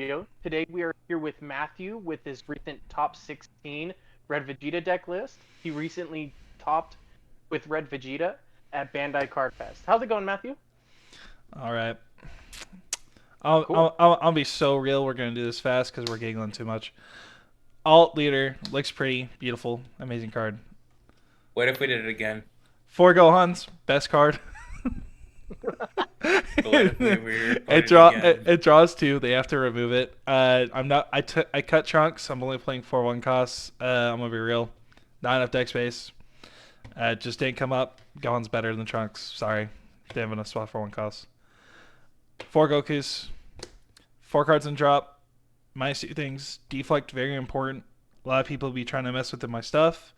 Today we are here with Matthew with his recent top 16 Red Vegeta deck list. He recently topped with Red Vegeta at Bandai Cardfest. How's it going, Matthew? All right. I'll, Cool. I'll, I'll, I'll be so real. We're going to do this fast because we're giggling too much. Alt leader looks pretty, beautiful, amazing card. What if we did it again? Four Gohans, best card. What if we it recorded draw it, again? it draws two. They have to remove it. I'm not. I cut chunks. I'm only playing 4/1 costs. I'm gonna be real. Not enough deck space. It just didn't come up. Gohan's better than Trunks. Sorry, didn't have enough spot for one cost. Four Gokus, four cards in drop. Minus two things. Deflect, very important. A lot of people be trying to mess with my stuff,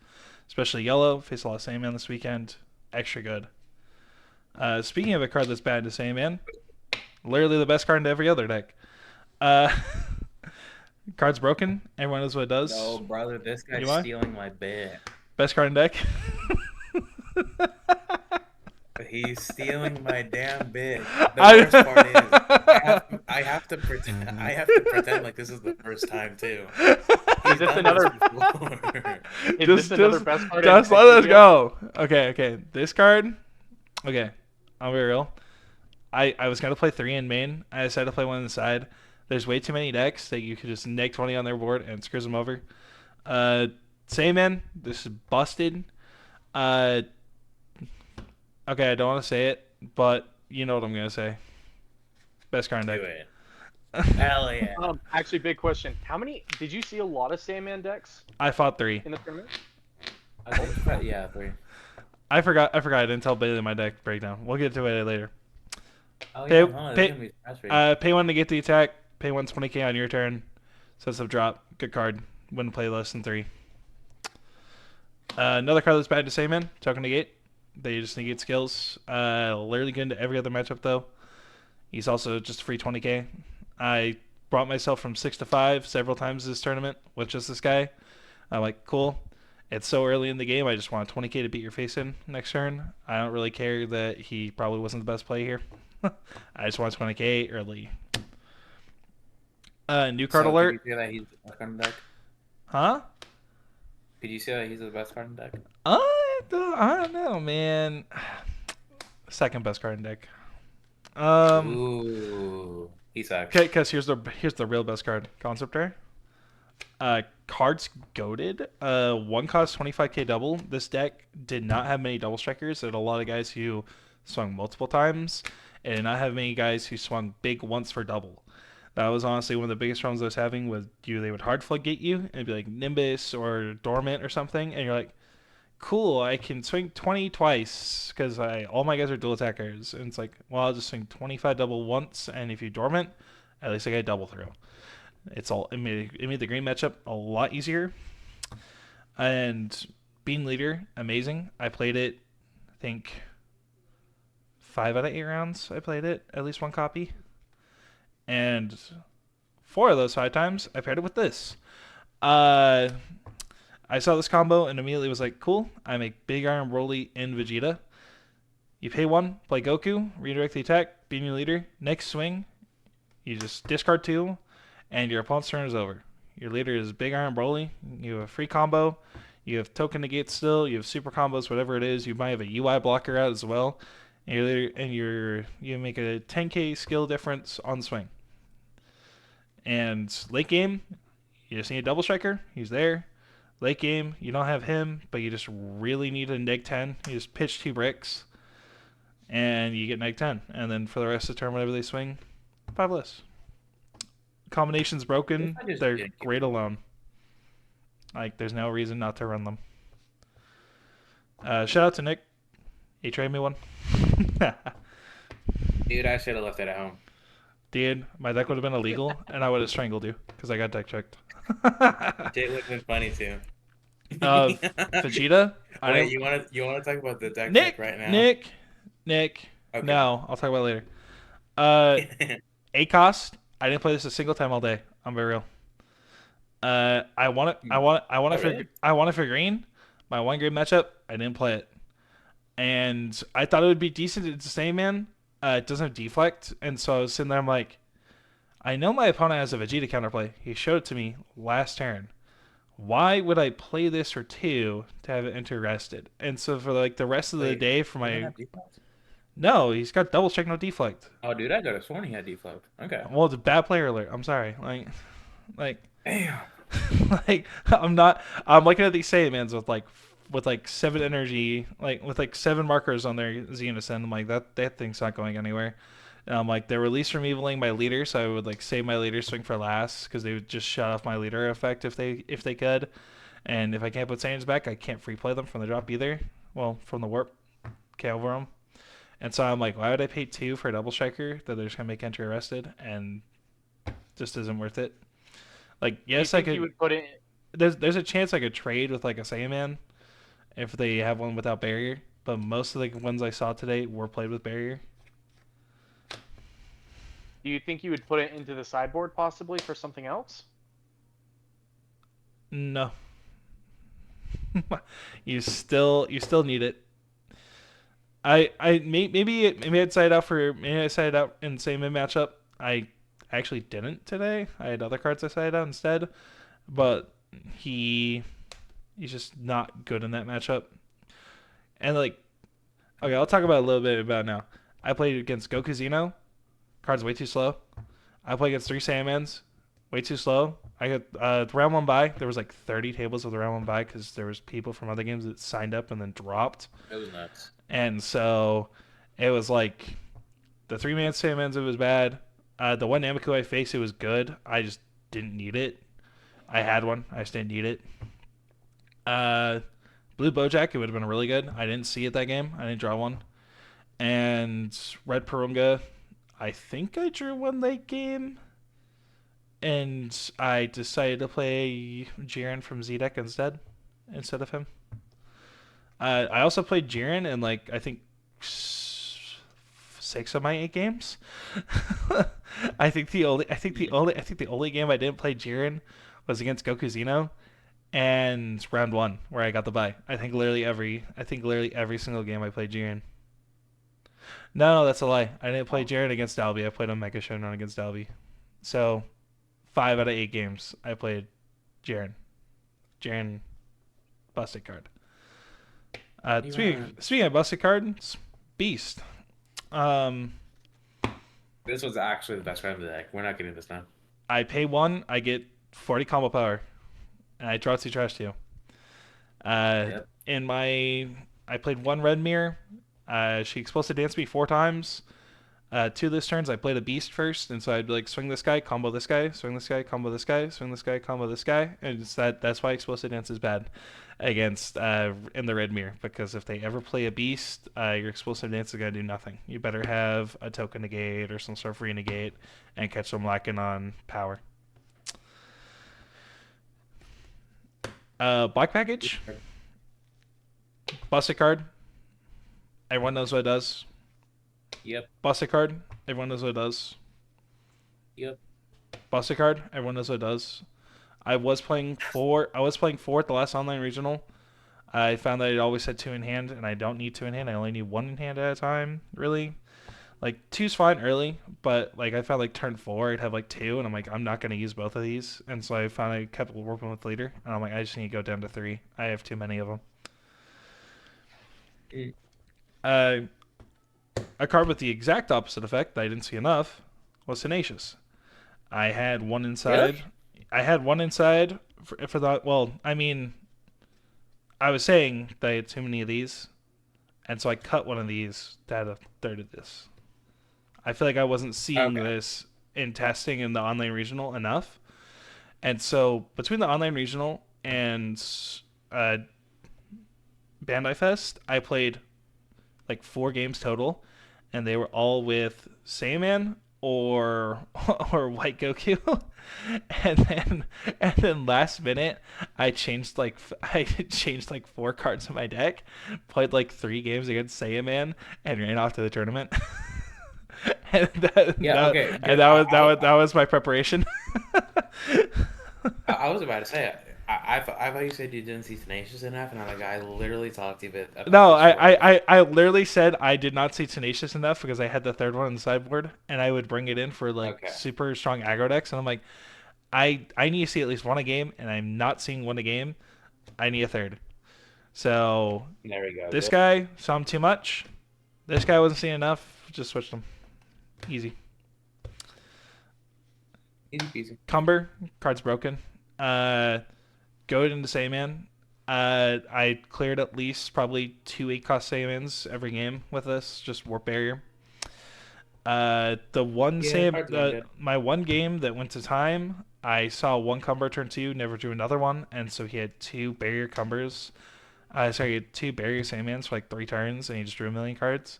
especially yellow. Face a lot of Sandman this weekend. Extra good. Speaking of a card that's bad to Sandman, literally the best card in every other deck. Uh, card's broken. Everyone knows what it No, does. brother, this You guy's mind? stealing my bit. Best card in deck. He's stealing my damn bit. The I, worst part is, I have to pretend. I have to pretend like this is the first time too. Is He's this done this another? before. Is this just, another just, best card in just deck let us video? go. Okay. This card. Okay, I'll be real. I was gonna play three in main. I decided to play one on the side. There's way too many decks that you could just neg 20 on their board and it screws them over. Uh, Sayman, this is busted. Uh, okay, I don't want to say it, but you know what I'm gonna say. Best card in Do deck. it. Hell yeah. Actually, big question. How many? Did you see a lot of Sandman decks I fought three. in the tournament? I think, yeah, three. I forgot. I didn't tell Bailey my deck breakdown. We'll get to it later. Oh Pay, yeah, no, this is pay, gonna be fast rate. pay one to get the attack. Pay 120k on your turn. Sets up drop. Good card. Wouldn't play less than three. Another card that's bad to say, man. Token negate. They just negate skills. Literally good into every other matchup though. He's also just a free 20k. I brought myself from 6 to 5 several times this tournament with just this guy. I'm like, cool. It's so early in the game. I just want 20k to beat your face in next turn. I don't really care that he probably wasn't the best play here. I just want 20k early. New card So could alert. you say that he's the best card in the deck? Huh? Could you say that he's the best card in the deck? I don't know, man. Second best card in deck. Um, Ooh, he sucks. okay, because here's the real best card. Concept rare. Cards goaded. One cost 25k double. This deck did not have many double strikers. It had a lot of guys who swung multiple times, and did not have many guys who swung big once for double. That was honestly one of the biggest problems I was having with you. They would hard floodgate you and it'd be like Nimbus or Dormant or something, and you're like, cool, I can swing 20 twice because I all my guys are dual attackers, and it's like, well, I'll just swing 25 double once, and if you Dormant, at least I get double through. It made the green matchup a lot easier. And Bean Leader, amazing. I played it, I think 5 out of 8 rounds. I played it at least one copy, and 4 of those 5 times I paired it with this. Uh, I saw this combo and immediately was like, cool. I make Big Iron Broly in Vegeta. You pay one, play Goku, redirect the attack, Bean your leader. Next swing, you just discard two, and your opponent's turn is over. Your leader is Big Iron Broly. You have a free combo. You have token negate still. You have super combos, whatever it is. You might have a UI blocker out as well. And your leader, and you make a 10k skill difference on swing. And late game, you just need a double striker. He's there. Late game, you don't have him, but you just really need a neg 10. You just pitch 2 bricks, and you get neg 10. And then for the rest of the turn, whenever they swing, 5 less. Combinations broken, I just they're did. great alone. Like, there's no reason not to run them. Shout out to Nick. He traded me one. Dude, I should have left it at home. Dude, my deck would have been illegal, and I would have strangled you because I got deck checked. It would have been funny too. Vegeta. Wait, you wanna talk about the deck Nick, check right now? Nick. Okay. No, I'll talk about it later. Uh, ACOS. I didn't play this a single time all day. I'm very real. I want it. I want Oh, it for. really? I want it for green. My one grade matchup. I didn't play it, and I thought it would be decent. It's the same man. It doesn't have deflect, and so I was sitting there. I'm like, I know my opponent has a Vegeta counterplay. He showed it to me last turn. Why would I play this for 2 to have it interested? And so for like the rest of the Wait, day for doesn't my have deflect? no, he's got double check, no deflect. Oh, dude, I could have sworn he had deflect. Okay. Well, it's a bad player alert. I'm sorry. Like, Damn. like I'm not. I'm looking at these Saiyamans with 7 energy, like with like 7 markers on their Zenith, and I'm like that thing's not going anywhere. And I'm like they're released from eviling my leader, so I would like save my leader swing for last because they would just shut off my leader effect if they could. And if I can't put Saiyans back, I can't free play them from the drop either. Well, from the warp, KO over them. And so I'm like, why would I pay 2 for a double striker that they're just gonna make entry arrested and just isn't worth it. Like, Do you yes, I think you could. would put it? There's a chance I could trade with like a Saiyaman if they have one without barrier, but most of the ones I saw today were played with barrier. Do you think you would put it into the sideboard possibly for something else? No, you still need it. Maybe I'd side out for maybe I sided out in the same mid matchup. I actually didn't today. I had other cards I sided out instead, but he's just not good in that matchup. And like, okay, I'll talk about a little bit about it now. I played against Goku Zeno. Card's way too slow. I played against 3 Saiyamans. Way too slow. I got round 1 bye. There was like 30 tables with round 1 bye because there was people from other games that signed up and then dropped. It was nuts. And so it was like the 3-man Saiyamans, it was bad. The one Nameku I faced, it was good. I just didn't need it. I had one. I just didn't need it. Blue Bojack, it would have been really good. I didn't see it that game. I didn't draw one. And Red Purunga, I think I drew one late game. And I decided to play Jiren from Z-Deck instead of him. I also played Jiren in like I think 6 of my 8 games. I think the only game I didn't play Jiren was against Goku Zeno and round 1 where I got the bye. I think literally every single game I played Jiren. No, that's a lie. I didn't play Jiren against Dalby. I played on Mega Showdown against Dalby. So 5 out of 8 games I played Jiren. Jiren busted card. Speaking of busted cards, Beast. This was actually the best card of the deck. We're not getting this now. I pay 1, I get 40 combo power, and I draw 2 trash 2. Yep. I played 1 red mirror. She explosive danced me 4 times. 2 of those turns I played a beast first, and so I'd like swing this guy, combo this guy, swing this guy, combo this guy, swing this guy, combo this guy, and that's why explosive dance is bad against in the red mirror, because if they ever play a beast, your explosive dance is gonna do nothing. You better have a token negate or some sort of free negate and catch them lacking on power. Black package, busted card. Everyone knows what it does. Yep. Busted card. Everyone knows what it does. Yep. Busted card. Everyone knows what it does. I was playing 4 at the last online regional. I found that it always had 2 in hand, and I don't need 2 in hand. I only need 1 in hand at a time, really. Like 2's fine early, but like I found like turn 4 I'd have like 2, and I'm like I'm not gonna use both of these, and so I finally kept working with leader, and I'm like I just need to go down to 3. I have too many of them. A card with the exact opposite effect that I didn't see enough was Tenacious. I had 1 inside. Really? I had 1 inside for that. Well, I mean, I was saying that I had too many of these, and so I cut one of these to add a third of this. I feel like I wasn't seeing this in testing in the online regional enough, and so between the online regional and Bandai Fest, I played like 4 games total, and they were all with Saiyaman or White Goku. and then last minute I changed like 4 cards in my deck, played like 3 games against Saiyaman, and ran off to the tournament. That was my preparation. I was about to say, I thought you said you didn't see Tenacious enough, and I'm like, I literally talked to you about No, this for I literally said I did not see Tenacious enough because I had the third one on the sideboard, and I would bring it in for like Okay. super strong aggro decks, and I'm like, I need to see at least one a game, and I'm not seeing one a game. I need a third. So There we go. this Good. guy saw him too much. This guy wasn't seeing enough. Just switched him. Easy. Easy peasy. Cumber, card's broken. Goad into Saiyaman. I cleared at least probably 2 8-cost Saiyamans every game with this, just Warp Barrier. The one Yeah, card's going good. my one game that went to time, I saw one Cumber turn 2, never drew another one, and so he had 2 Barrier Cumbers. He had 2 Barrier Saiyamans for like 3 turns, and he just drew a million cards.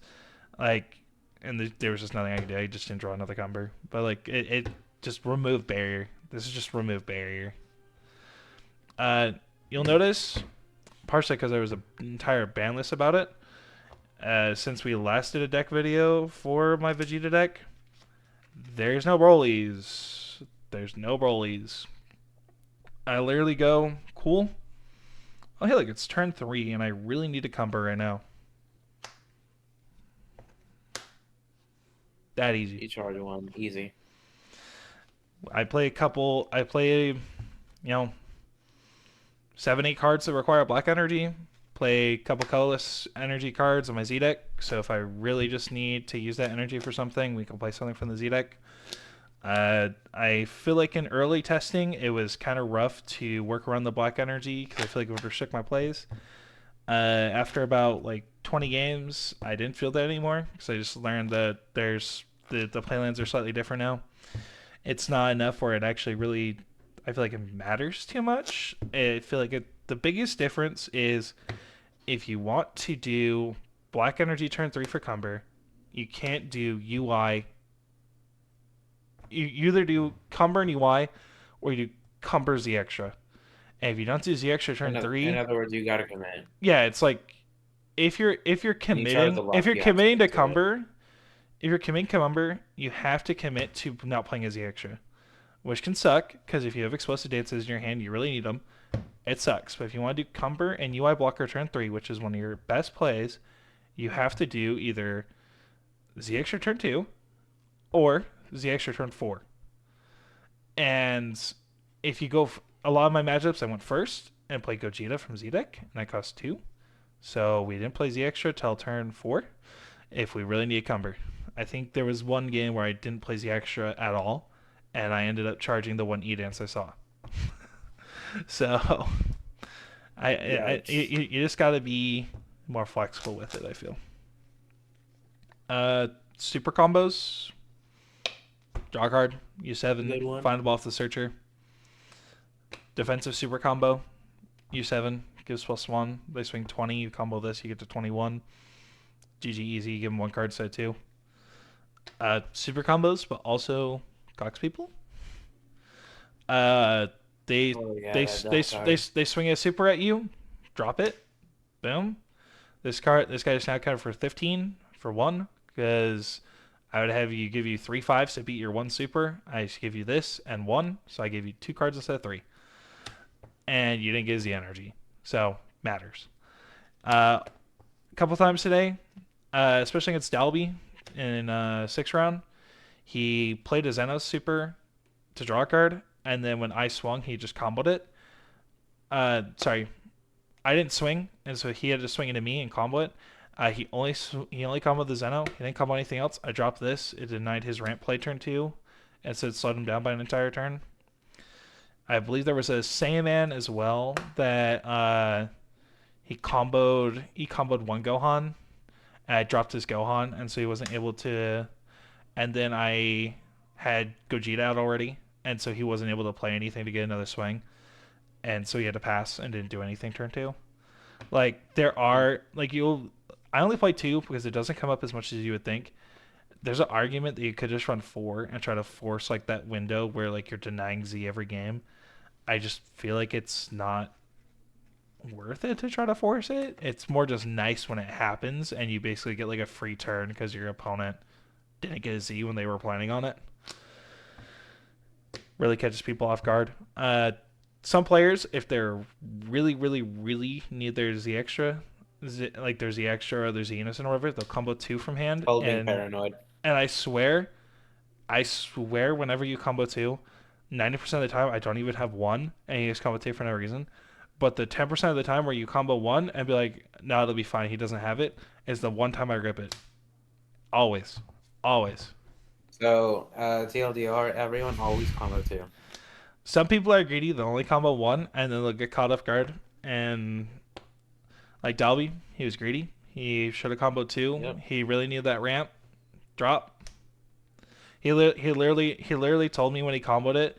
Like, and there was just nothing I could do. I just didn't draw another Cumber. But like, it just remove Barrier. This is just remove Barrier. You'll notice, partially because there was an entire ban list about it, since we last did a deck video for my Vegeta deck, there's no Brolys. There's no Brolys. I literally go, cool. Oh, hey, look, it's turn 3, and I really need a Cumber right now. That easy. You charge one. Easy. I play, 7, 8 cards that require black energy. Play a couple colorless energy cards on my Z deck. So if I really just need to use that energy for something, we can play something from the Z deck. I feel like in early testing, it was kind of rough to work around the black energy because I feel like it would restrict my plays. After about like 20 games, I didn't feel that anymore because I just learned that there's the playlands are slightly different now. It's not enough where it actually really, I feel like it matters too much. I feel like the biggest difference is if you want to do black energy turn 3 for Cumber, you can't do UI. You either do Cumber and UI, or you do Cumber Z Extra. And if you don't do Z Extra turn 3, In other words, you gotta commit. yeah, it's like if you're And you charge committing the if luck, you're you have to committing to commit it. Cumber, if you're committing Cumber, you have to commit to not playing a Z Extra, which can suck because if you have explosive dances in your hand, you really need them. It sucks, but if you want to do Cumber and UI blocker turn 3, which is one of your best plays, you have to do either Z Extra turn 2 or Z Extra turn 4. And if you go, a lot of my matchups, I went first and played Gogeta from Z deck, and that cost 2. So we didn't play Z Extra till turn 4 if we really need a Cumber. I think there was one game where I didn't play Z Extra at all, and I ended up charging the one E-Dance I saw. So you just got to be more flexible with it, I feel. Super combos. Draw card. Use 7. Good one. Find the ball off the searcher. Defensive super combo. Use 7. Gives +1. They swing 20. You combo this. You get to 21. GG easy. Give them 1 card instead of 2. Super combos, but also Cox people. They swing a super at you. Drop it. Boom. This guy is now counted for 15 for 1 because I would have you give you 3 5s to beat your 1 super. I just give you this and 1, so I gave you 2 cards instead of 3. And you didn't get the energy, so matters. A couple times today, especially against Dalby in 6th round, he played a Xenos super to draw a card, and then when I swung, he just comboed it. Sorry, I didn't swing, and so he had to swing into me and combo it. He only comboed the Zeno. He didn't combo anything else. I dropped this. It denied his ramp play turn 2, and so it slowed him down by an entire turn. I believe there was a Saiyaman as well that he comboed 1 Gohan, and I dropped his Gohan, and so he wasn't able to. And then I had Gogeta out already, and so he wasn't able to play anything to get another swing, and so he had to pass and didn't do anything turn 2. Like there are I only play 2 because it doesn't come up as much as you would think. There's an argument that you could just run 4 and try to force like that window where like you're denying Z every game. I just feel like it's not worth it to try to force it. It's more just nice when it happens and you basically get like a free turn because your opponent didn't get a Z when they were planning on it. Really catches people off guard. some players, if they're really, really, really need their Z extra, like their Z extra or their Z innocent or whatever, they'll combo 2 from hand. Called being paranoid. And I swear, whenever you combo 2, 90% of the time I don't even have 1, and you just combo 2 for no reason. But the 10% of the time where you combo 1 and be like, no, it'll be fine, he doesn't have it, is the one time I rip it. Always. Always. So, TLDR, everyone always combo 2. Some people are greedy, they'll only combo 1, and then they'll get caught off guard. And like Dalby, he was greedy. He should have comboed 2. Yep. He really needed that ramp. Drop. He literally told me when he comboed it,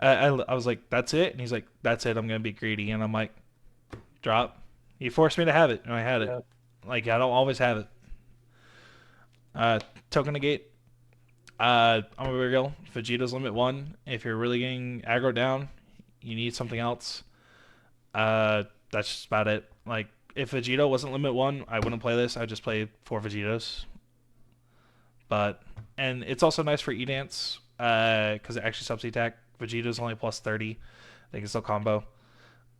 I was like, that's it? And he's like, that's it, I'm going to be greedy. And I'm like, drop. He forced me to have it, and I had it. Yep. Like, I don't always have it. Token negate. I'm gonna be real. Vegeta's limit 1. If you're really getting aggro down, you need something else. That's just about it. Like, if Vegeta wasn't limit 1, I wouldn't play this. I'd just play 4 Vegetas. And it's also nice for E-Dance, because it actually subs attack. Vegeta's only plus 30. They can still combo.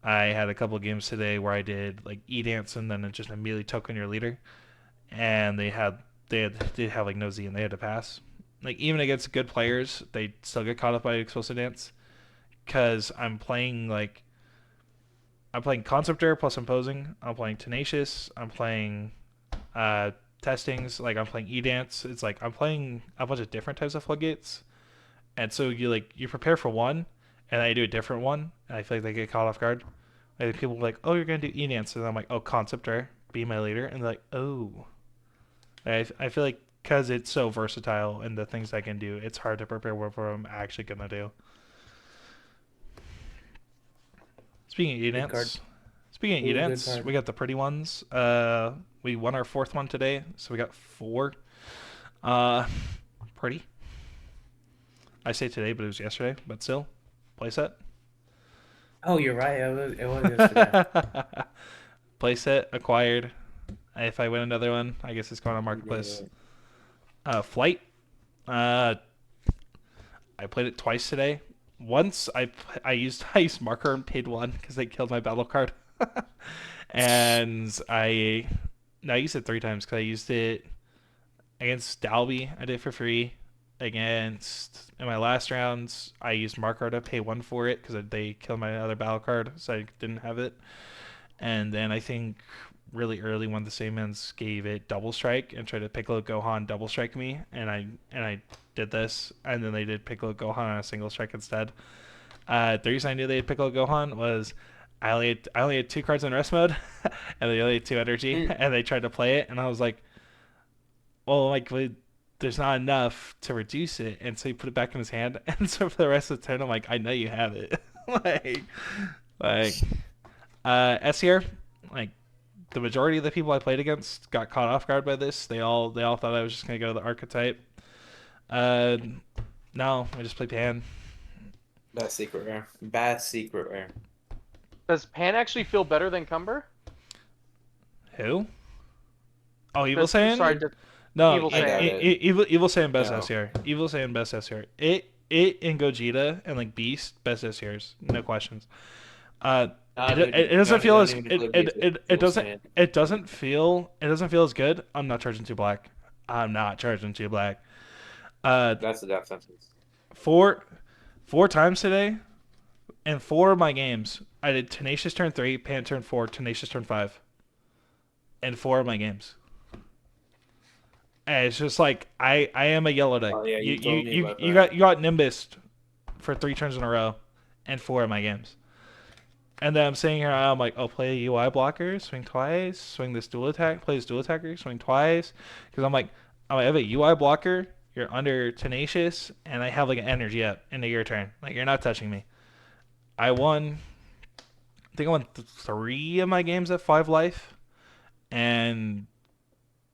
I had a couple of games today where I did like E-Dance and then it just immediately token your leader. And they have like no Z and they had to pass. Like, even against good players, they still get caught up by explosive dance. Because I'm playing Conceptor plus Imposing. I'm playing Tenacious. I'm playing Testings. Like, I'm playing E-Dance. It's like I'm playing a bunch of different types of floodgates. And so you prepare for one, and then I do a different one, and I feel like they get caught off guard. Like, people are like, oh, you're going to do E-Dance. And I'm like, oh, Conceptor, be my leader. And they're like, oh. I feel like because it's so versatile and the things I can do, it's hard to prepare what I'm actually going to do. Speaking of E-Dance, we got the pretty ones. We won our 4th one today, so we got 4. Pretty. I say today, but it was yesterday, but still. Playset. Oh, you're right. It was yesterday. Playset acquired. If I win another one, I guess it's going on Marketplace. Flight. I played it twice today. Once I used marker and paid 1 because they killed my battle card, and I used it 3 times because I used it against Dalby. I did it for free. In my last rounds, I used marker to pay 1 for it because they killed my other battle card, so I didn't have it. And then I think really early one of the same ends gave it double strike and tried to Piccolo Gohan double strike me, and I did this, and then they did Piccolo Gohan on a single strike instead. The reason I knew they had Piccolo Gohan was I only had 2 cards in rest mode, and they only had 2 energy, and they tried to play it, and I was like, well, like, there's not enough to reduce it, and so he put it back in his hand, and so for the rest of the turn, I'm like, I know you have it. S here, like, the majority of the people I played against got caught off guard by this. They all thought I was just gonna go to the archetype. No, I just play Pan. Best secret rare. Does Pan actually feel better than Cumber? Who? Oh, Evil Saiyan? Sorry, no, Evil Saiyan. Evil Saiyan best No. S here. Evil Saiyan best S here. It and Gogeta and like Beast best S here's, no questions. It doesn't feel as it doesn't feel as good. I'm not charging 2 black. That's the death sentence. 4 times today, in 4 of my games, I did Tenacious turn 3, Pan turn 4, Tenacious turn 5. In 4 of my games. And it's just like I am a yellow deck. Oh, yeah, you got Nimbus for 3 turns in a row, in 4 of my games. And then I'm sitting here, I'm like, oh, play a UI blocker, swing twice, swing this dual attack, play this dual attacker, swing twice. Because I'm like, I have a UI blocker, you're under Tenacious, and I have like an energy up into your turn. Like, you're not touching me. I think I won 3 of my games at 5 life, and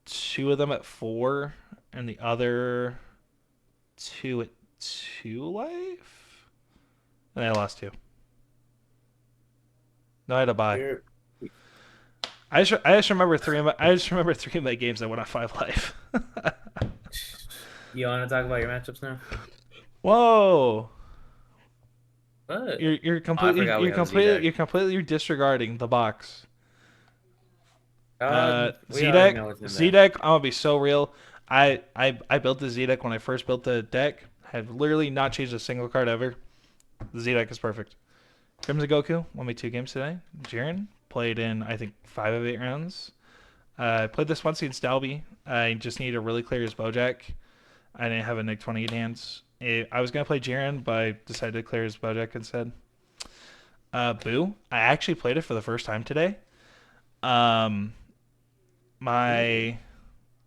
2 of them at 4, and the other 2 at 2 life? And I lost 2. No, I had to buy. I just remember 3 of my games that went on 5 life. You want to talk about your matchups now? Whoa. What? You're Oh, I completely forgot we have a Z deck. you're completely disregarding the box. We already know what's in Z there. deck. I'm gonna be so real. I built the Z deck when I first built the deck. Have literally not changed a single card ever. The Z deck is perfect. Crimson Goku won me 2 games today. Jiren played in I think 5 of 8 rounds. I played this once against Dalby. I just needed to really clear his Bojack. I didn't have a Nick 28 hands. I was gonna play Jiren, but I decided to clear his Bojack instead. Boo. I actually played it for the first time today. Um, my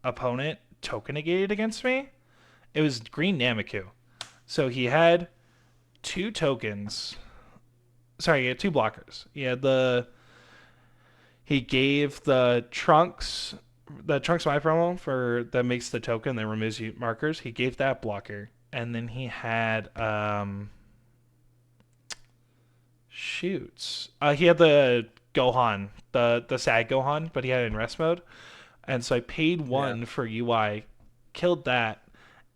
opponent token negated against me. It was green Nameku. So he had 2 tokens. Sorry, he had 2 blockers. He gave the Trunks my promo for that makes the token that removes you markers. He gave that blocker, and then he had shoots. He had the Gohan, the sad Gohan, but he had it in rest mode. And so I paid Yeah. 1 for UI, killed that,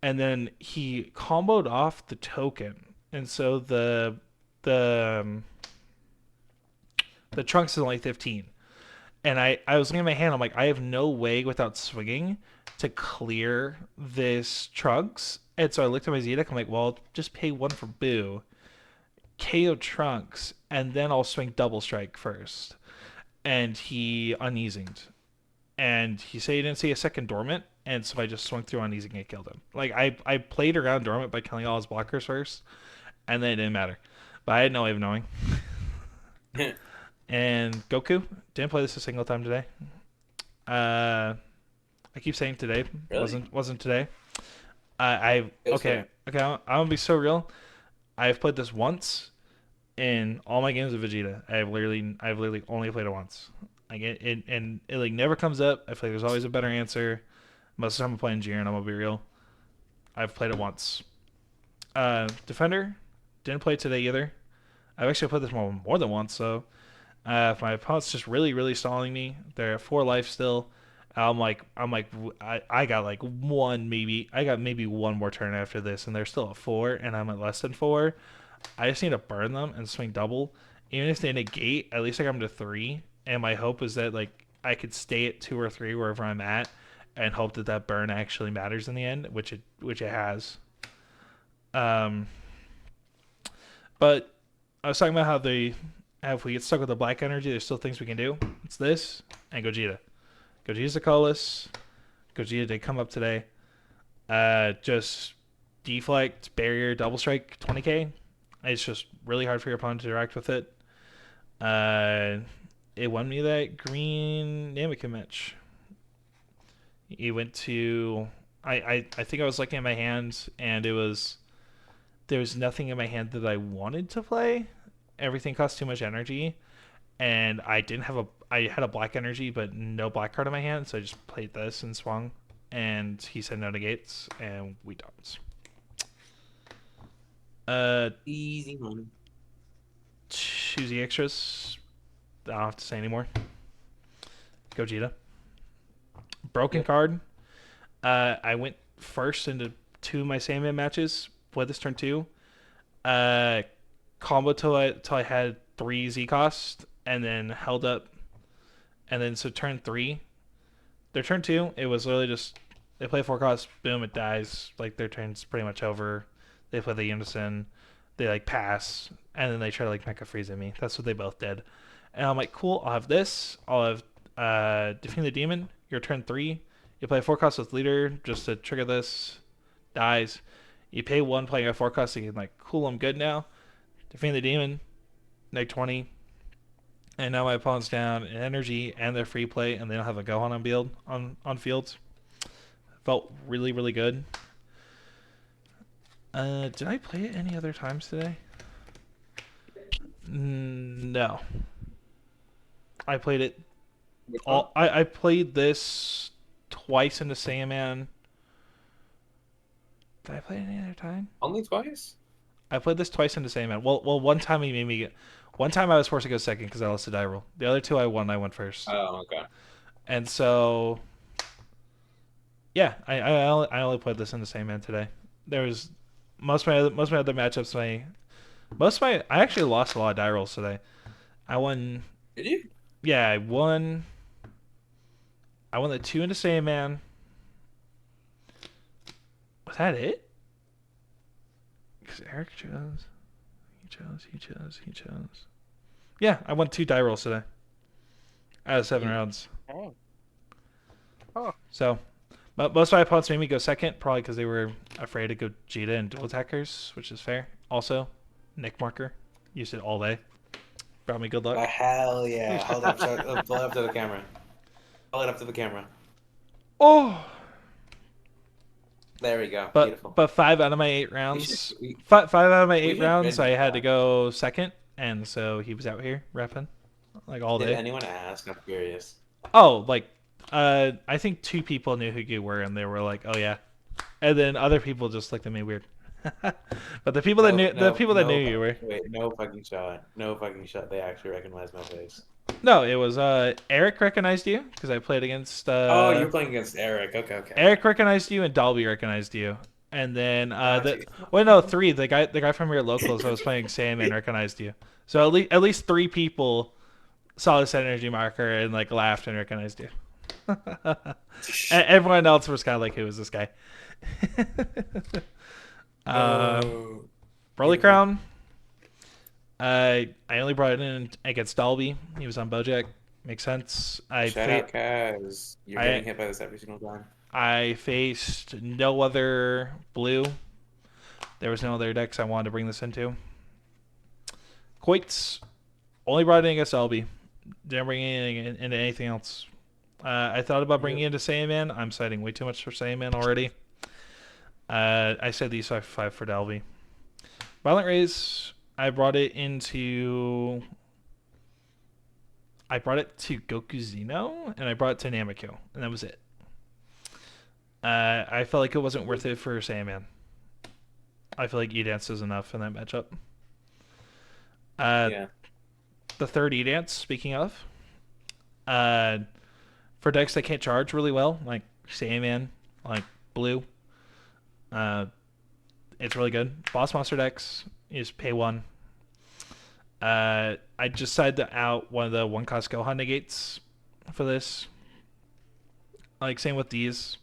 and then he comboed off the token. And so the the Trunks is only 15. And I was looking at my hand, I'm like, I have no way without swinging to clear this Trunks. And so I looked at my Z deck, I'm like, well, just pay 1 for Boo, KO Trunks, and then I'll swing double strike first. And he uneasinged. And he said he didn't see a second dormant, and so I just swung through uneasing and killed him. Like I played around dormant by killing all his blockers first, and then it didn't matter. But I had no way of knowing. And Goku didn't play this a single time today. I keep saying today Really? wasn't today. I It was okay today. okay. I'm gonna be so real. I've played this once in all my games of Vegeta. I've literally only played it once. Like and it like never comes up. I feel like there's always a better answer. Most of the time I'm playing Jiren. I'm gonna be real. I've played it once. Defender didn't play today either. I've actually played this one more than once. So if my opponent's just really stalling me, they're at 4 life still. I got like one maybe. I got maybe one more turn after this, and they're still at 4, and I'm at less than 4. I just need to burn them and swing double. Even if they negate, at least I got them to 3. And my hope is that like I could stay at 2 or 3 wherever I'm at, and hope that that burn actually matters in the end, which it has. Um, but I was talking about how if we get stuck with the black energy, there's still things we can do. It's this and Gogeta. Gogeta's a colorless. Gogeta did come up today. Just deflect, barrier, double strike, 20k. It's just really hard for your opponent to interact with it. Uh, it won me that green Nameku match. He went to. I think I was looking at my hand, and there was nothing in my hand that I wanted to play. Everything cost too much energy, and I didn't have a. I had a black energy, but no black card in my hand, so I just played this and swung. And he said no negates, and we don't. Easy money. Choosy extras. I don't have to say anymore. Gogeta. Broken Yep. card. I went first into 2 of my Sandman matches. Played this turn 2. Uh, combo till I had 3 Z cost, and then held up. And then so turn 3. Their turn 2, it was literally just they play 4 cost, boom, it dies. Like their turn's pretty much over. They play the unison, they like pass, and then they try to like Mecha Freeze at me. That's what they both did. And I'm like, cool, I'll have this. I'll have Defeat the Demon, your turn 3. You play 4 cost with leader just to trigger this. Dies. You pay 1 playing a 4 cost, so you can like, cool, I'm good now. Defeat the Demon, neg 20. And now my opponent's down in energy and their free play, and they don't have a Gohan on fields. Felt really good. Did I play it any other times today? No. I played it Which one? all. I played this twice into Sandman. Did I play it any other time? Only twice? I played this twice into Sandman. Well, one time he made me get. One time I was forced to go second because I lost the die roll. The other 2 I won. I went first. Oh, okay. And so, yeah, I only played this in the Sandman today. There was most of my other matchups. I actually lost a lot of die rolls today. I won. Did you? Yeah, I won. I won the 2 into Sandman. Was that it? Because Eric chose. He chose. Yeah, I won 2 die rolls today. Out of 7 rounds. Oh. Oh. So, but most of my opponents made me go second, probably because they were afraid to go Jita and dual attackers, which is fair. Also, Nick Marker used it all day. Brought me good luck. Hell yeah! Hold up, pull it up to the camera. Pull it up to the camera. Oh, There we go. but Beautiful. but 5 out of my 8 rounds, We- 5 out of my 8 should rounds, I bid had to that. go second, and so he was out here repping like all Did day. anyone ask? I'm curious. Oh, like I think 2 people knew who you were, and they were like, "Oh yeah," and then other people just looked at me weird. But the people that knew you were. Wait, no fucking shot. No fucking shot. They actually recognized my face. No, it was Eric recognized you because I played against. Oh, you're playing against Eric. Okay, okay. Eric recognized you and Dalby recognized you, and then Gotcha. no, 3. The guy from your locals that was playing Sandman recognized you. So at least 3 people saw this energy marker and like laughed and recognized you. Everyone else was kind of like, "Who is this guy?" Oh. Broly Crown. I only brought it in against Dalby. He was on Bojack. Makes sense. Shout out Kaz. You're I- getting hit by this every single time. I faced no other blue. There was no other decks I wanted to bring this into. Quoits. Only brought it in against Dalby. Didn't bring it into anything else. I thought about bringing it into Saiyaman. I'm citing way too much for Saiyaman already. I said these 5 for Dalby. Violent Rays. I brought it to Goku Zeno, and I brought it to Namekill, and that was it. I felt like it wasn't worth it for Saiyaman. I feel like E-Dance is enough in that matchup. Yeah. The third E-Dance, speaking of, for decks that can't charge really well, like Saiyaman, like Blue, it's really good. Boss monster decks, you just pay 1. I decided to out one of the 1-cost Gohan negates for this. Like, same with these.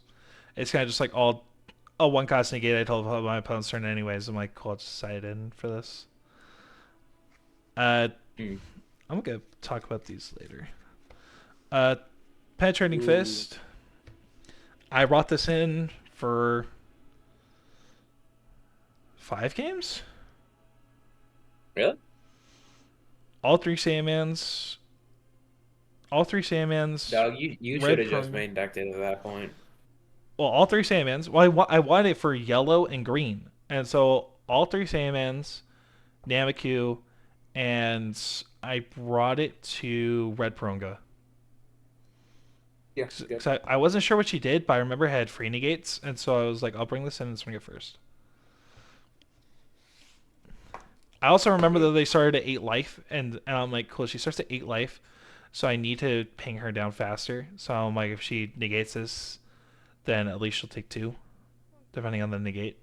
It's kind of just like all a 1-cost negate I told my opponent's turn anyways. I'm like, cool, I'll just side in for this. I'm going to talk about these later. Penetrating Fist. I brought this in for 5 games. Really? All 3 Saiyamans. No, you Red should have just from- main decked it at that point. Well, all 3 Saiyamans. Well, I wanted it for yellow and green. And so all 3 Saiyamans, Namekill, and I brought it to Red Pronga. Yeah. Because I wasn't sure what she did, but I remember it had free negates. And so I was like, I'll bring this in and swing it first. I also remember that they started at 8 life. And I'm like, cool, she starts at 8 life. So I need to ping her down faster. So I'm like, if she negates this, then at least she'll take 2, depending on the negate.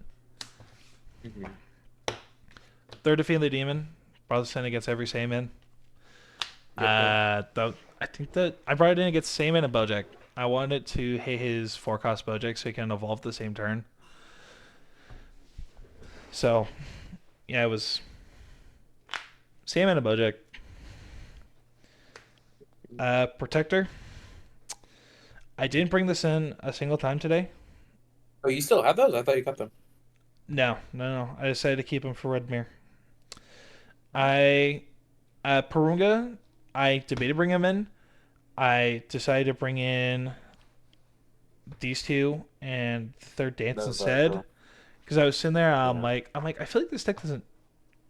Mm-hmm. Third Defeat the Demon. Brought this in against every Saiyaman. I think that I brought it in against Saiyaman and Bojack. I wanted it to hit his 4-cost Bojack so he can evolve the same turn. So, yeah, it was Saiyaman and Bojack. Protector. I didn't bring this in a single time today. Oh, you still have those? I thought you got them. No. I decided to keep them for Redmere. Purunga, I debated bringing him in. I decided to bring in these 2 and Third Dance instead. Because I was sitting there, I'm like, I feel like this deck doesn't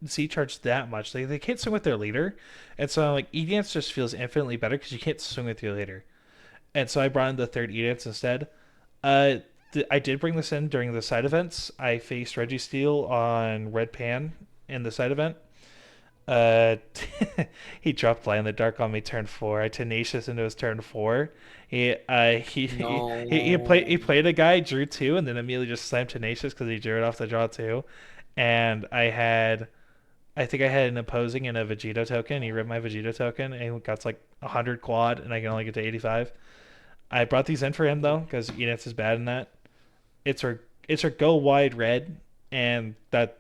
C-charge that much. They can't swing with their leader. And so I'm like, E-Dance just feels infinitely better because you can't swing with your leader. And so I brought in the third E-Dance instead. I did bring this in during the side events. I faced Reggie Steele on Red Pan in the side event. He dropped Light in the Dark on me turn 4. I Tenacious into his turn 4. He played a guy, drew 2, and then immediately just slammed Tenacious because he drew it off the draw 2. And I had I think I had an opposing and a Vegeta token. He ripped my Vegeta token and he got like 100 quad, and I can only get to 85. I brought these in for him though because Enix is bad in that. It's her go wide red, and that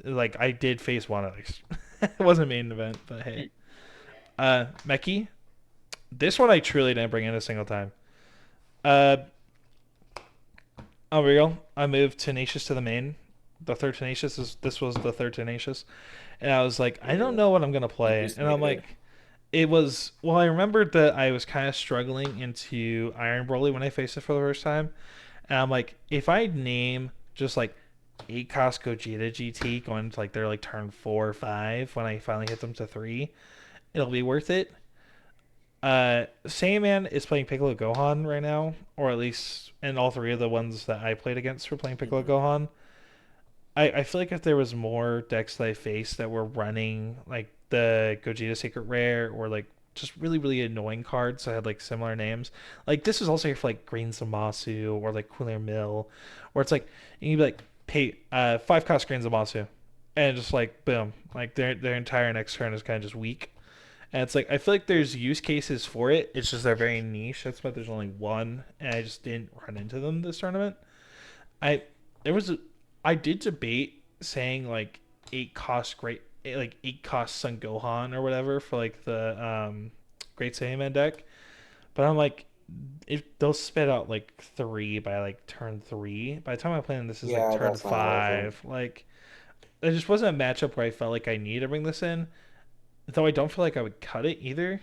like I did face one at least. It wasn't main event, but hey. Meki, this one I truly didn't bring in a single time. Uh, Unreal. I moved Tenacious to the main. The third Tenacious is this was the third Tenacious, and I was like, I don't know what I'm gonna You play, just and I'm made like, it. it was well. I remembered that I was kind of struggling into Iron Broly when I faced it for the first time, and I'm like, if I name just like 8 cost Gogeta GT going to like their like turn 4 or 5 when I finally hit them to 3, it'll be worth it. Sandman is playing Piccolo Gohan right now, or at least, and all three of the ones that I played against were playing Piccolo Mhm. Gohan. I feel like if there was more decks that I faced that were running like the Gogeta Secret Rare or like just really really annoying cards that had like similar names, like this was also here for like Green Zamasu or like Cooler Mill, where it's like you'd be like pay 5 cost Green Zamasu, and just like boom, like their entire next turn is kind of just weak. And it's like I feel like there's use cases for it. It's just they're very niche. That's why there's only one, and I just didn't run into them this tournament. I there was a I did debate saying like 8 cost like 8 cost Sun Gohan or whatever for like the Great Saiyaman deck, but I'm like if they'll spit out like 3 by like turn 3. By the time I play them, this is like Yeah, turn that's not worth it. 5. Like it just wasn't a matchup where I felt like I need to bring this in. Though I don't feel like I would cut it either.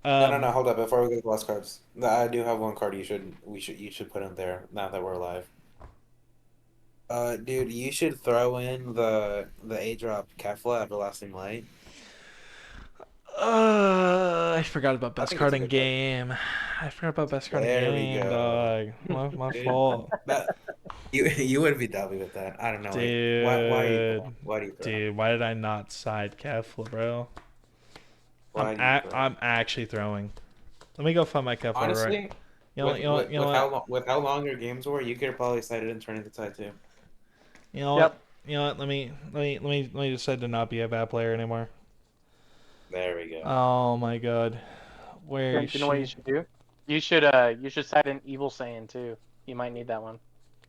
No. Um, Hold up. Before we get to the last cards, I do have one card you should put in there now that we're live. Dude, you should throw in the A drop Kefla Everlasting Light. I forgot about I best think it's card a in good card. game. I forgot about best card in There we game, go. dog. My Dude, fault. that you would be dummy with that. I don't know. Like, Dude, why do you throw? dude, why did I not side Kefla, bro? Why do you throw? I'm actually throwing. Let me go find my Kefla right. Honestly, with You know what? with how long your games were, you could have probably cited and turned the tide too. You know what? Yep. You know what? Let me decide to not be a bad player anymore. There we go. Oh my god, where is You know what you she? should do? You should cite an evil Saiyan too. You might need that one.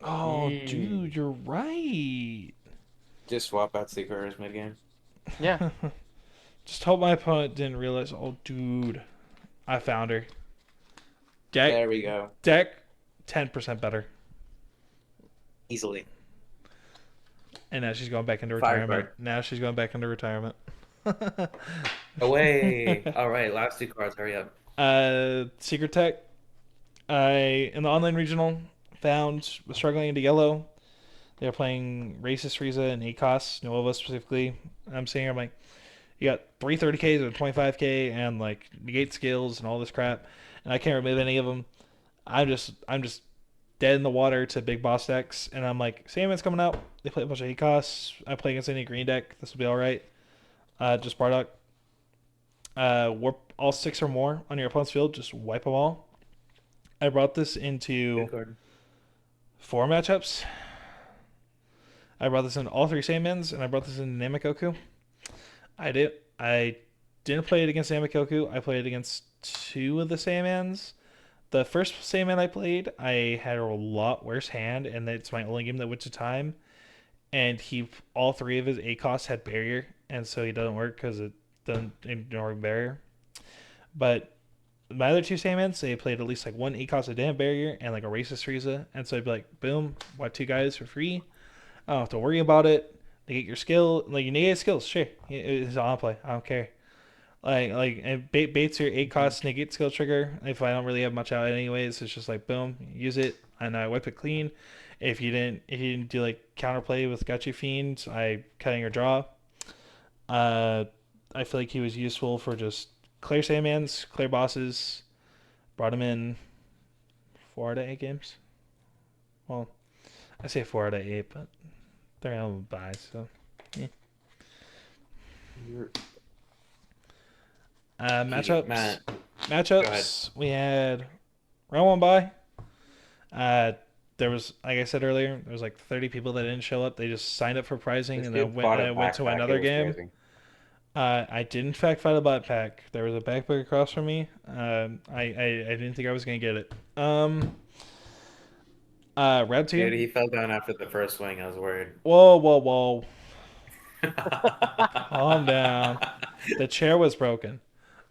Oh, Mm. dude, you're right. Just swap out Seekers mid game. Yeah. Just hope my opponent didn't realize. Oh, dude, I found her. Deck, There we go. deck, 10% better. Easily. And now she's going back into Fire retirement. card. Now she's going back into retirement. Away. All right, last 2 cards. Hurry up. Secret Tech. I in the online regional was struggling into yellow. They were playing Racist Frieza and ACOS, Nova specifically. I'm saying I'm like, you got 330Ks or 25K and like negate skills and all this crap, and I can't remove any of them. I'm just dead in the water to big boss decks, and I'm like, Salmon's coming out. They play a bunch of ACOS. I play against any green deck. This will be all right. Just Bardock. Warp all 6 or more on your opponent's field. Just wipe them all. I brought this into Good card. 4 matchups. I brought this in all 3 Saiyans, and I brought this in Namekoku. I didn't play it against Namekoku. I played it against 2 of the Saiyans. The first Saiyaman I played, I had a lot worse hand, and it's my only game that went to time. And all 3 of his ACOS had barrier, and so he doesn't work because it doesn't ignore barrier. But my other 2 Saiyans, they played at least like 1 ACOS a damn barrier and like a racist Frieza, and so I'd be like, boom, wipe 2 guys for free. I don't have to worry about it. Negate your skill, like you negate skills, sure, it's on play. I don't care. It baits your 8 cost negate skill trigger. If I don't really have much out anyways, it's just like boom, use it and I wipe it clean. If you didn't do like counterplay with Gachi Fiend, I cutting your draw. Uh, I feel like he was useful for just clear Saiyans, clear bosses. Brought him in 4 out of 8 games. Well, I say 4 out of 8, but they're on buy, so yeah. Easy. Matchups. Man, go ahead. Matchups. We had round 1 bye. Uh, there was, like I said earlier, there was like 30 people that didn't show up. They just signed up for pricing This and dude then bought a went to backpack. another It was game. crazy. I did in fact find a backpack. There was a backpack across from me. I didn't think I was gonna get it. Round Dude, two. he fell down after the first swing. I was worried. Whoa. Calm down. The chair was broken.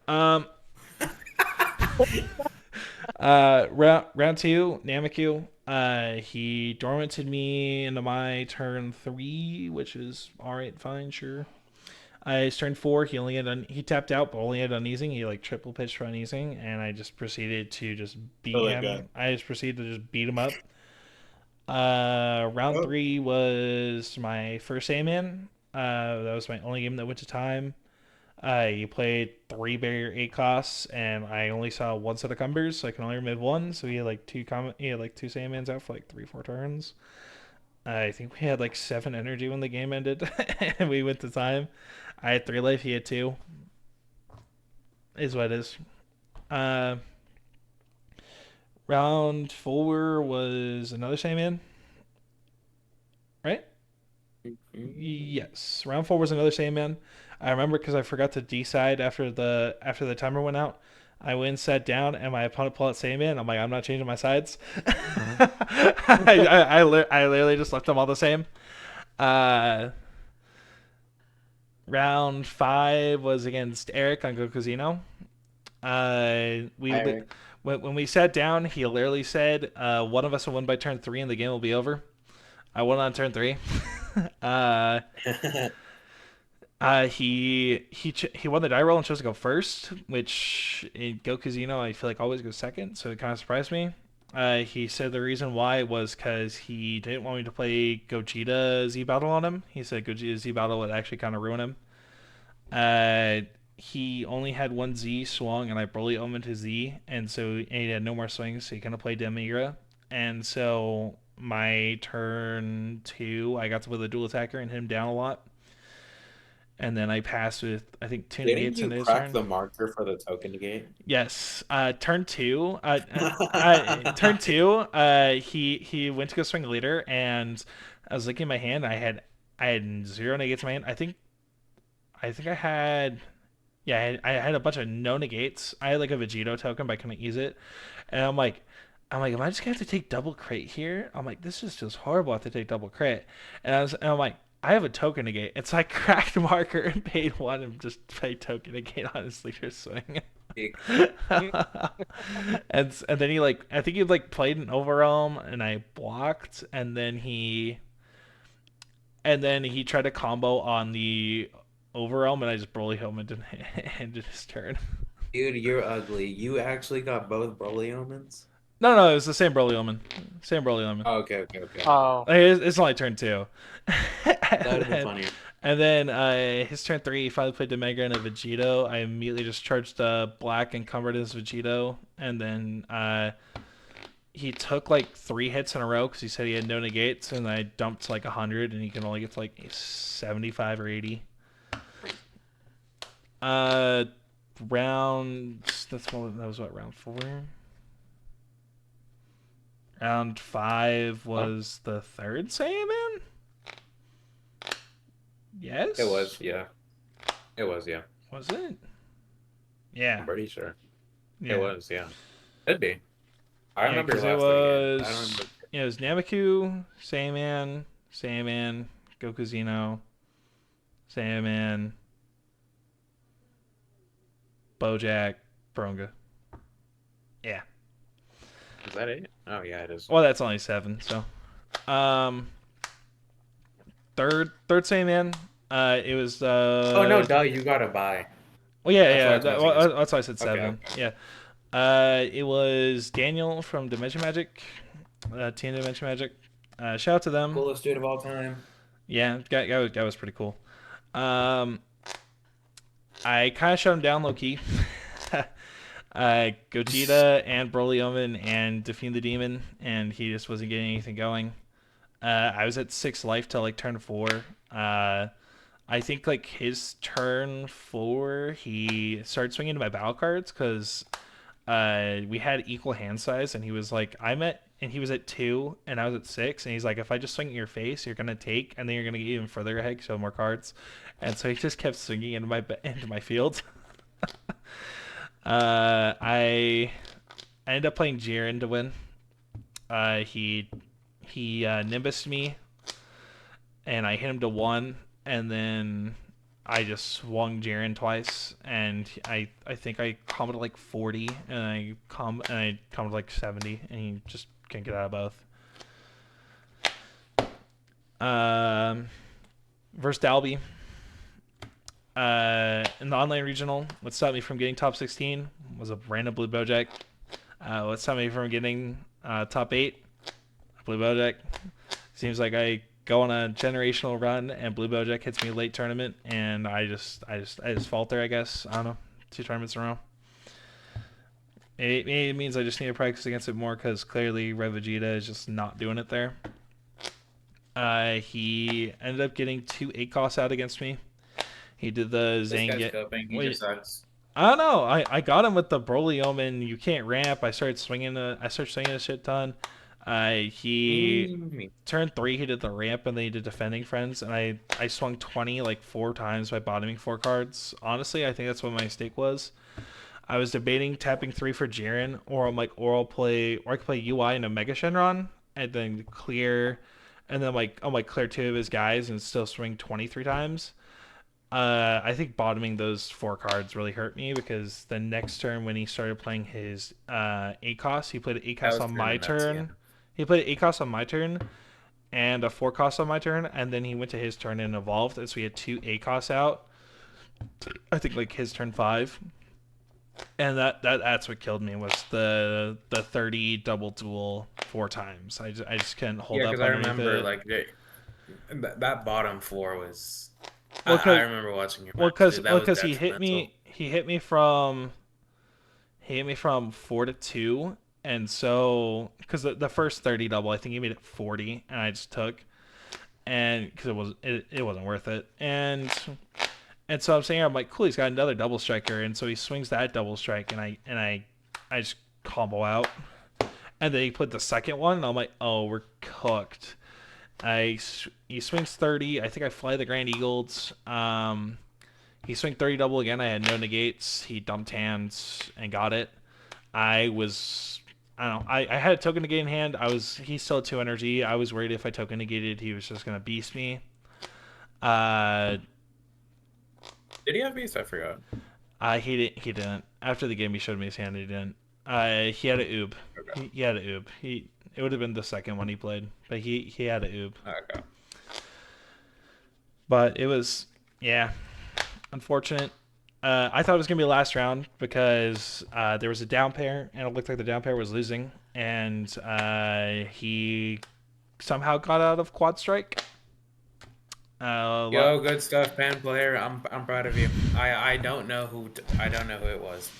Um, round two, Nameku. He dormanted me into my turn 3, which is all right, fine, sure. His turn 4, he tapped out, but only had uneasing. He like triple pitched for uneasing, and I just proceeded to just beat Really him. good. I just proceeded to just beat him up. Round 3 was my first A-Man. That was my only game that went to time. He played 3 barrier 8 costs, and I only saw 1 set of cumbers, so I can only remove 1. So he had like 2 Saiyamans out for like 3-4 turns. I think we had like 7 energy when the game ended, and we went to time. I had 3 life, he had 2. Is what it is. Round 4 was another Saiyaman, right? Yes, round 4 was another Saiyaman. I remember because I forgot to decide after the timer went out. I went and sat down, and my opponent pulled out Saiyaman. I'm like, I'm not changing my sides. I literally just left them all the same. Round 5 was against Eric on Goku Zeno. When we sat down, he literally said, "One of us will win by turn 3, and the game will be over." I won on turn 3. He won the die roll and chose to go first, which in Goku Zeno I feel like always goes second, so it kind of surprised me. He said the reason why was because he didn't want me to play Gogeta Z Battle on him. He said Gogeta Z Battle would actually kind of ruin him. He only had 1 Z swung, and I Broly omened his Z, and so he had no more swings, so he kind of played Demigra. And so my turn 2, I got to play the dual attacker and hit him down a lot. And then I passed with, I think, 2 negates in his turn. Didn't you crack the marker for the token negate? Yes. Turn 2. He went to go swing leader, and I was looking at my hand. I had 0 negates in my hand. I think I had. Yeah, I had a bunch of no negates. I had like a Vegito token, but I couldn't use it. And I'm like, am I just gonna have to take double crit here? I'm like, this is just horrible. I have to take double crit. And I'm like, I have a token negate. And so I cracked marker and paid 1 and just played token negate on his leader swing. and then he I think he played an overwhelm, and I blocked, and then he tried to combo on the overwhelm, and I just Broly home and ended his turn. Dude, you're ugly. You actually got both Broly omens? No, it was the same Broly omen. Oh, okay. Oh, It's only turn 2. That would have been funnier. And then his turn 3, he finally played Demega and a Vegito. I immediately just charged black and covered his Vegito, and then he took like 3 hits in a row because he said he had no negates, and I dumped like 100, and he can only get to like 75 or 80. That was what, round 4? Round 5 was the 3rd Saiyaman? Yes? It was, yeah. Was it? Yeah. I'm pretty sure. Yeah. It was, yeah. It'd be. I remember 'cause last it was, I don't remember. it was Nameku, Saiyaman, Goku Zeno, Saiyaman, Bojack, Bronga. Yeah. Is that 8? Oh, yeah, it is. Well, that's only 7, so. Third Saiyaman, it was Oh, no, duh, you gotta buy. Well, yeah. That's why I was That's why I said 7. Okay. Yeah. It was Daniel from Dimension Magic, Team Dimension Magic. Shout out to them. Coolest dude of all time. Yeah, guy was pretty cool. I kind of shut him down low key. Gogeta and Broly Omen and Defeat the Demon, and he just wasn't getting anything going. I was at 6 life till like turn 4. I think like his turn 4, he started swinging to my battle cards because We had equal hand size, and he was like, and he was at 2, and I was at 6, and he's like, if I just swing at your face, you're gonna take, and then you're gonna get even further ahead, show more cards, and so he just kept swinging into my field. I ended up playing Jiren to win. He Nimbused me, and I hit him to 1, and then I just swung Jiren twice, and I think I comboed like 40, and I comboed like 70, and he just couldn't get out of both. Versus Dalby. In the online regional, what stopped me from getting top 16 was a random blue Bojack. What stopped me from getting top 8? Blue Bojack. Seems like I go on a generational run and Blue Bojack hits me late tournament, and I just falter, I guess. I don't know. 2 tournaments in a row. It means I just need to practice against it more, because clearly Red Vegeta is just not doing it there. He ended up getting 2 8-costs out against me. He did the Zangief. He just sucks. I don't know. I got him with the Broly Omen. You can't ramp. I started swinging a shit ton. He turned 3. He did the ramp, and then he did defending friends. And I swung 20 like 4 times by bottoming 4 cards. Honestly, I think that's what my mistake was. I was debating tapping 3 for Jiren, or I could play UI in a Mega Shenron and then clear, and then clear 2 of his guys and still swing 23 times. I think bottoming those 4 cards really hurt me, because the next turn when he started playing his 8-cost, he played an 8-cost on my turn. Yeah. He played an 8-cost on my turn and a 4-cost on my turn, and then he went to his turn and evolved, and so we had 2 8-costs out. I think like his turn 5. And that's what killed me, was the 30 double duel 4 times. I just couldn't hold up. Yeah, because I remember like that bottom 4 was. Well, I remember watching your match. Because he hit me from 4 to 2, and so because the first 30 double, I think he made it 40, and I just took, and because it wasn't worth it, and so I'm like, cool, he's got another double striker, and so he swings that double strike, and I just combo out, and then he put the second one, and I'm like, oh, we're cooked. He swings 30. I think I fly the Grand Eagles. He swing 30 double again. I had no negates. He dumped hands and got it. I don't know. I had a token negate in hand. He still had 2 energy. I was worried if I token negated, he was just gonna beast me. Did he have beast? I forgot. He didn't. After the game, he showed me his hand. He didn't. He had a oob. Okay. He had a oob. It would have been the second one he played, but he had a oob. Okay. But it was, yeah, unfortunate. I thought it was going to be the last round, because there was a down pair, and it looked like the down pair was losing, and he somehow got out of quad strike. Yo, good stuff, Pan player. I'm proud of you. I don't know who it was,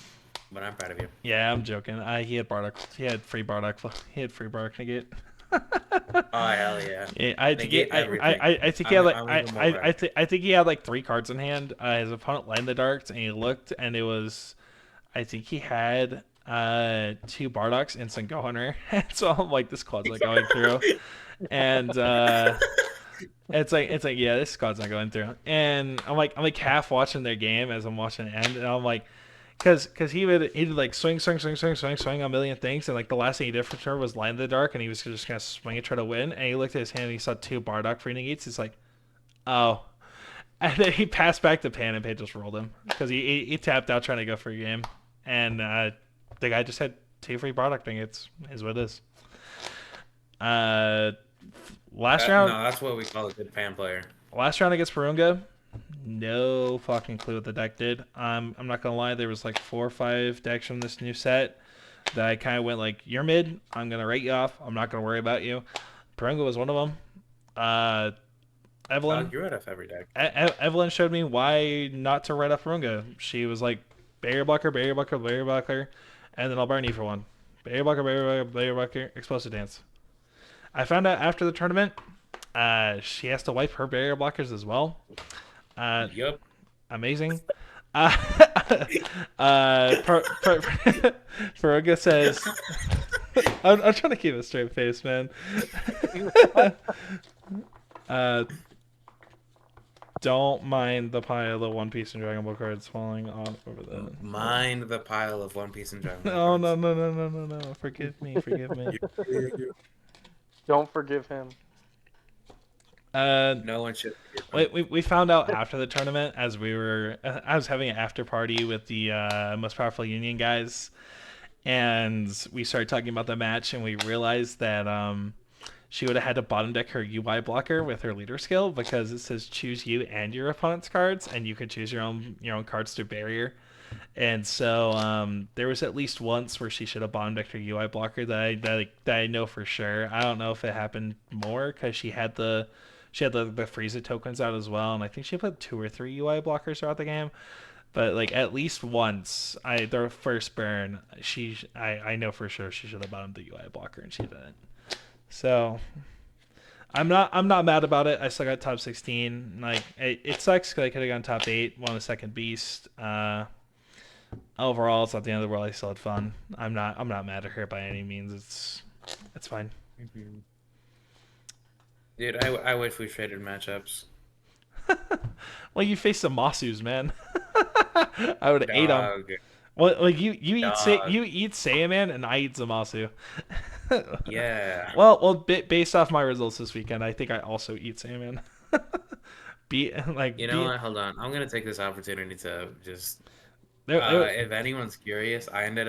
but I'm proud of you. Yeah, I'm joking. He had Bardock. He had free Bardock. He had free Bardock negate. Oh hell yeah! I think he had like 3 cards in hand. His opponent landed the darks, and he looked, and it was, I think he had 2 Bardocks and Sengo Hunter. So I'm like, this quad's not going through, and it's like yeah, this quad's not going through, and I'm like half watching their game as I'm watching it end, and I'm like. Because he did like swing a million things, and like the last thing he did for sure was land in the dark, and he was just gonna swing and try to win. And he looked at his hand and he saw 2 Bardock free negates. He's like, oh, and then he passed back to Pan, and Pan just rolled him because he tapped out trying to go for a game, and the guy just had 2 free Bardock negates. Is what it is. Last round. No, that's what we call a good Pan player. Last round against Purunga. No fucking clue what the deck did. I'm not gonna lie, there was like 4 or 5 decks from this new set that I kind of went like, you're mid, I'm gonna rate you off, I'm not gonna worry about you. Purunga was one of them. Evelyn, you read off every deck. Evelyn showed me why not to write off Purunga. She was like, barrier blocker, and then I'll burn you for 1. Barrier blocker, explosive dance. I found out after the tournament, she has to wipe her barrier blockers as well. Yep. Amazing. Faroga says, I'm trying to keep a straight face, man. uh, don't mind the pile of One Piece and Dragon Ball cards falling off over the. Mind the pile of One Piece and Dragon Ball Oh cards. no! Forgive me. Don't forgive him. No one should. We found out after the tournament as I was having an after party with the most powerful union guys, and we started talking about the match, and we realized that she would have had to bottom deck her UI blocker with her leader skill because it says choose you and your opponent's cards, and you could choose your own cards through barrier. And so there was at least once where she should have bottom decked her UI blocker that I know for sure. I don't know if it happened more because she had the Frieza tokens out as well, and I think she put 2 or 3 UI blockers throughout the game. But like at least once, their first burn, I know for sure she should have bottomed the UI blocker, and she didn't. So I'm not mad about it. I still got top 16. Like it sucks because I could have gone top 8, won the second beast. Overall, it's not the end of the world. I still had fun. I'm not mad at her by any means. It's fine. Dude, I wish we traded matchups. Well, you faced some Masus, man. I would have ate them. Dog. Well, like you eat Dog. you eat Saiyaman and I eat Zamasu. Yeah. Well, based off my results this weekend, I think I also eat Saiyaman. You know what? Hold on. I'm gonna take this opportunity to just. There, If anyone's curious, I give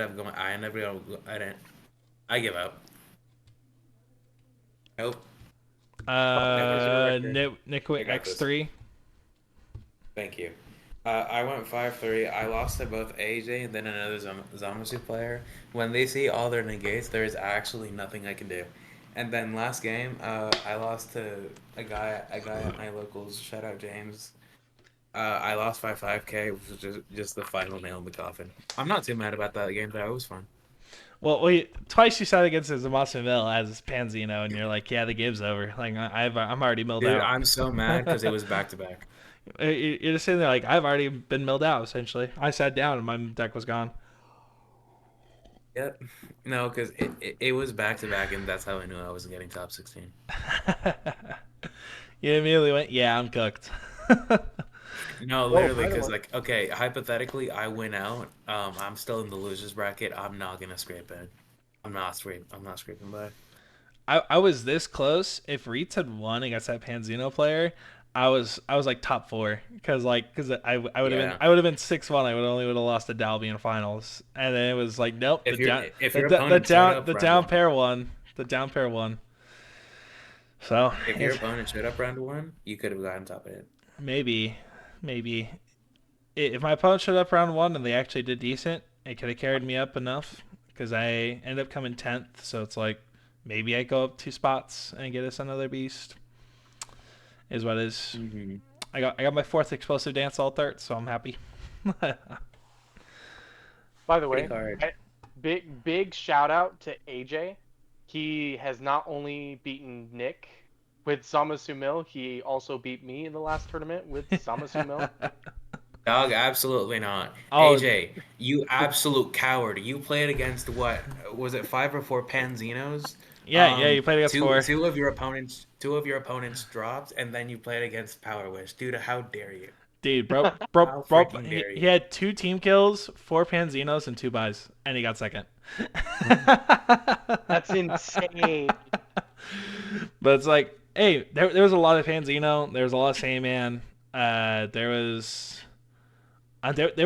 up. Nope. Nick I got this. X3. Thank you. I went 5-3. I lost to both AJ and then another Zamasu player. When they see all their negates, there is actually nothing I can do. And then last game, I lost to a guy at my locals. Shout out James. I lost by 5K, which was just the final nail in the coffin. I'm not too mad about that game, though. It was fun. Well, twice you sat against Zamasu Mill as Panzino, and you're like, yeah, the game's over. Like I'm already milled Dude, out. I'm so mad because it was back to back. You're just sitting there like, I've already been milled out, essentially. I sat down and my deck was gone. Yep. No, because it was back to back, and that's how I knew I was getting top 16. You immediately went, yeah, I'm cooked. No, literally, because okay, hypothetically, I win out. I'm still in the losers bracket. I'm not gonna scrape it. I'm not scraping by. I was this close. If Reitz had won against that Panzino player, I was like top 4 because I would have been 6-1. I would have lost to Dalby in finals, and then it was like nope. The down pair won. So if your opponent showed up round 1, you could have gotten top 8. Maybe if my opponent showed up round 1 and they actually did decent, it could have carried me up enough because I ended up coming 10th. So it's like maybe I go up 2 spots and get us another beast. Is what is. Mm-hmm. I got my 4th explosive dance alt-art, so I'm happy. By the way, big shout out to AJ. He has not only beaten Nick with Zamasu Mill, he also beat me in the last tournament with Zamasu Mill. Dog, absolutely not. Oh. AJ, you absolute coward. You played against what? Was it 5 or 4 Panzinos? Yeah, you played against 4. Two of your opponents dropped, and then you played against Power Wish. Dude, how dare you? Dude, bro, he had 2 team kills, 4 Panzinos, and 2 buys, and he got second. That's insane. But it's like, hey, there was a lot of Panzino, there was a lot of Saiyaman, there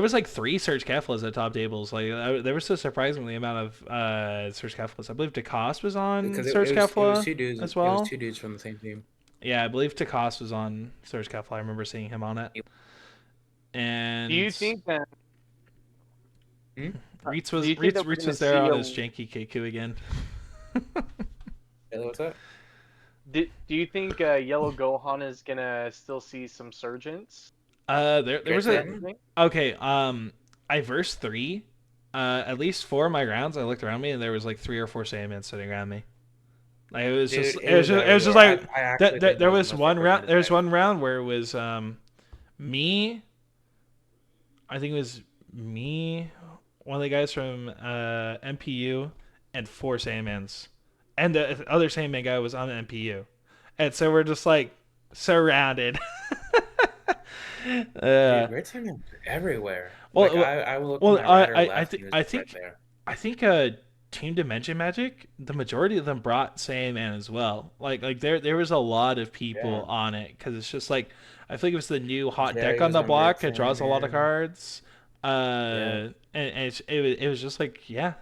was like 3 Surge Keflas at top tables. Like there was a surprisingly amount of Surge Keflas. I believe DeCoste was on Surge Kefla as well. It was 2 dudes from the same team. Yeah, I believe DeCoste was on Surge Kefla. I remember seeing him on it. And do you think that Reitz was there on his janky K2 again? What's that? Do you think Yellow Gohan is gonna still see some surgeons? There was okay. I versed 3. At least 4 of my rounds. I looked around me and there was like 3 or 4 Saiyamans sitting around me. Like it was just like there was one round. There's one round where it was me. I think it was me, one of the guys from MPU, and 4 Saiyamans. And the other Saiyaman guy was on the MPU. And so we're just like surrounded. Dude, red team is everywhere. Well, Like I will look to well, my right or I left, think and I it's right think there. I think Team Dimension Magic, the majority of them brought Saiyaman as well. Like there was a lot of people Yeah. on it because it's just like I think it was the new hot deck Jerry on was the on red block. It draws a lot of Saiyaman. cards. Yeah. It was just like yeah.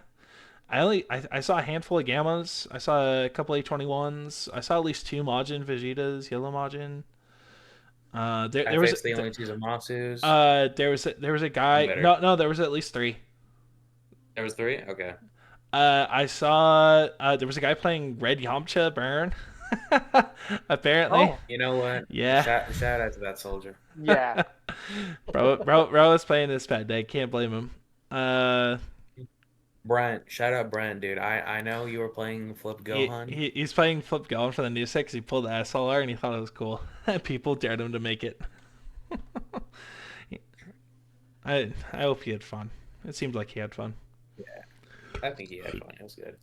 I saw a handful of Gammas. I saw a couple A21s. I saw at least 2 Majin Vegetas, Yellow Majin. I There was faced the only two Zamasus. there was a I'm guy. better. No, there was at least 3. There was 3? Okay. I saw there was a guy playing Red Yamcha Burn. Apparently, Oh, You know what? yeah. Shout out to that soldier. yeah. Bro was playing this bad day. Can't blame him. Brent, shout out Brent, dude. I know you were playing Flip Gohan. He's playing Flip Gohan for the new set 'cause he pulled the SLR and he thought it was cool. People dared him to make it. I hope he had fun. It seemed like he had fun. Yeah, I think he had fun. It was good.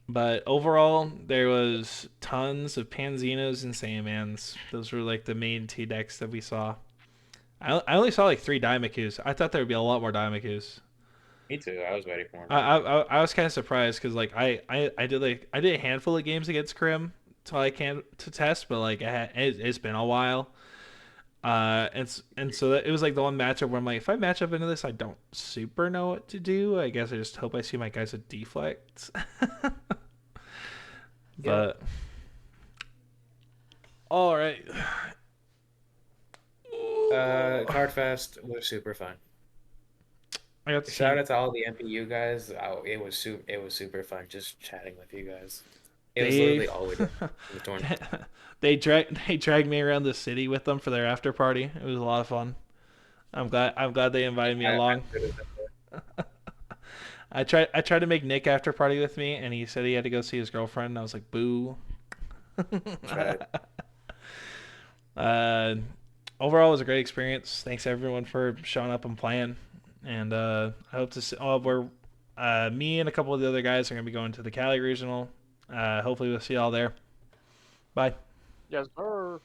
But overall, there was tons of Panzinos and Saiyamans. Those were like the main 2 decks that we saw. I only saw like 3 Daimakus. I thought there would be a lot more Daimakus. Me too. I was ready for him. I was kind of surprised because like I did a handful of games against Krim to test, but like it's been a while. And so it was like the one matchup where I'm like, if I match up into this, I don't super know what to do. I guess I just hope I see my guys with deflects. But all right. Cardfest was super fun. I got to Shout out to all the MPU guys. Oh, it was super fun just chatting with you guys. It was literally all we did in the tournament. They dragged me around the city with them for their after party. It was a lot of fun. I'm glad they invited me along. I tried to make Nick after party with me, and he said he had to go see his girlfriend. And I was like, boo. Right. Overall, it was a great experience. Thanks everyone for showing up and playing. And I hope to see. Me and a couple of the other guys are gonna be going to the Cali regional. Hopefully, we'll see y'all there. Bye. Yes, sir.